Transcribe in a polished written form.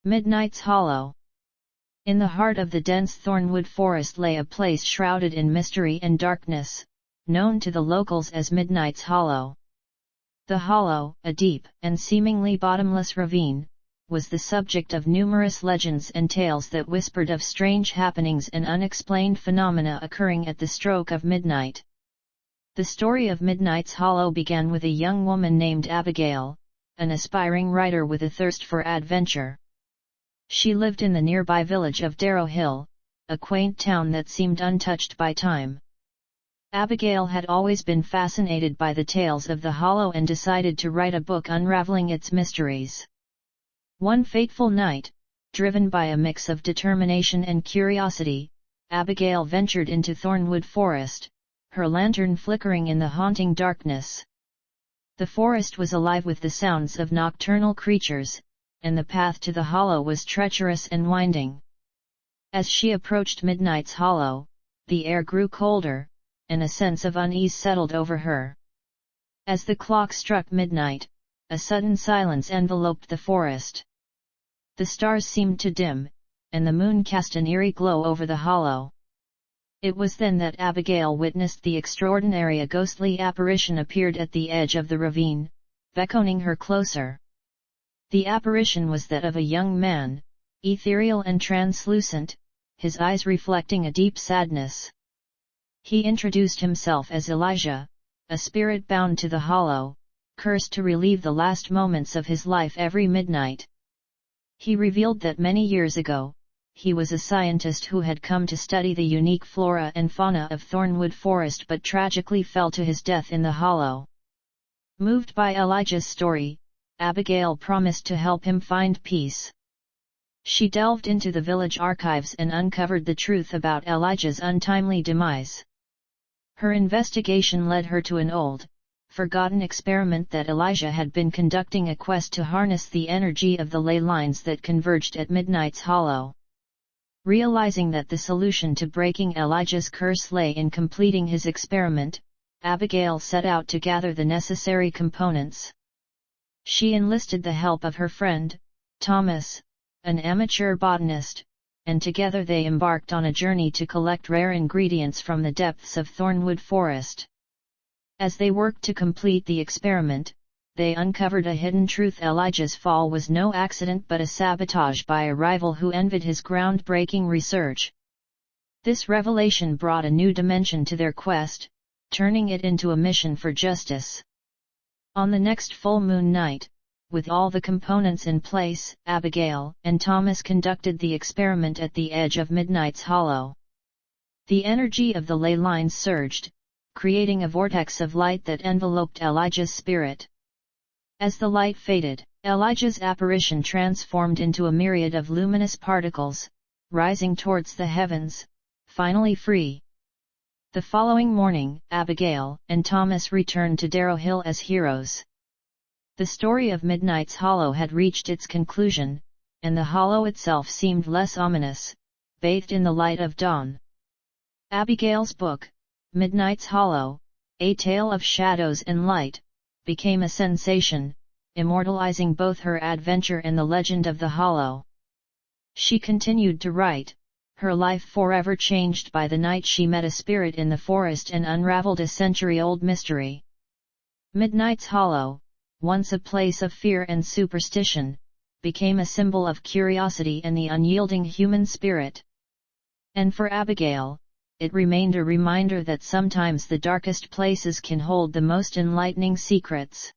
Midnight's Hollow. In the heart of the dense thornwood forest lay a place shrouded in mystery and darkness, known to the locals as Midnight's Hollow. The hollow, a deep and seemingly bottomless ravine, was the subject of numerous legends and tales that whispered of strange happenings and unexplained phenomena occurring at the stroke of midnight. The story of Midnight's Hollow began with a young woman named Abigail, an aspiring writer with a thirst for adventure. She lived in the nearby village of Darrow Hill, a quaint town that seemed untouched by time. Abigail had always been fascinated by the tales of the Hollow and decided to write a book unraveling its mysteries. One fateful night, driven by a mix of determination and curiosity, Abigail ventured into Thornwood Forest, her lantern flickering in the haunting darkness. The forest was alive with the sounds of nocturnal creatures, and the path to the hollow was treacherous and winding. As she approached Midnight's Hollow, the air grew colder, and a sense of unease settled over her. As the clock struck midnight, a sudden silence enveloped the forest. The stars seemed to dim, and the moon cast an eerie glow over the hollow. It was then that Abigail witnessed the extraordinary. A ghostly apparition appeared at the edge of the ravine, beckoning her closer. The apparition was that of a young man, ethereal and translucent, his eyes reflecting a deep sadness. He introduced himself as Elijah, a spirit bound to the hollow, cursed to relive the last moments of his life every midnight. He revealed that many years ago, he was a scientist who had come to study the unique flora and fauna of Thornwood Forest but tragically fell to his death in the hollow. Moved by Elijah's story, Abigail promised to help him find peace. She delved into the village archives and uncovered the truth about Elijah's untimely demise. Her investigation led her to an old, forgotten experiment that Elijah had been conducting, a quest to harness the energy of the ley lines that converged at Midnight's Hollow. Realizing that the solution to breaking Elijah's curse lay in completing his experiment, Abigail set out to gather the necessary components. She enlisted the help of her friend, Thomas, an amateur botanist, and together they embarked on a journey to collect rare ingredients from the depths of Thornwood Forest. As they worked to complete the experiment, they uncovered a hidden truth: Elijah's fall was no accident but a sabotage by a rival who envied his groundbreaking research. This revelation brought a new dimension to their quest, turning it into a mission for justice. On the next full moon night, with all the components in place, Abigail and Thomas conducted the experiment at the edge of Midnight's Hollow. The energy of the ley lines surged, creating a vortex of light that enveloped Elijah's spirit. As the light faded, Elijah's apparition transformed into a myriad of luminous particles, rising towards the heavens, finally free. The following morning, Abigail and Thomas returned to Darrow Hill as heroes. The story of Midnight's Hollow had reached its conclusion, and the hollow itself seemed less ominous, bathed in the light of dawn. Abigail's book, Midnight's Hollow, A Tale of Shadows and Light, became a sensation, immortalizing both her adventure and the legend of the hollow. She continued to write, her life forever changed by the night she met a spirit in the forest and unraveled a century-old mystery. Midnight's Hollow, once a place of fear and superstition, became a symbol of curiosity and the unyielding human spirit. And for Abigail, it remained a reminder that sometimes the darkest places can hold the most enlightening secrets.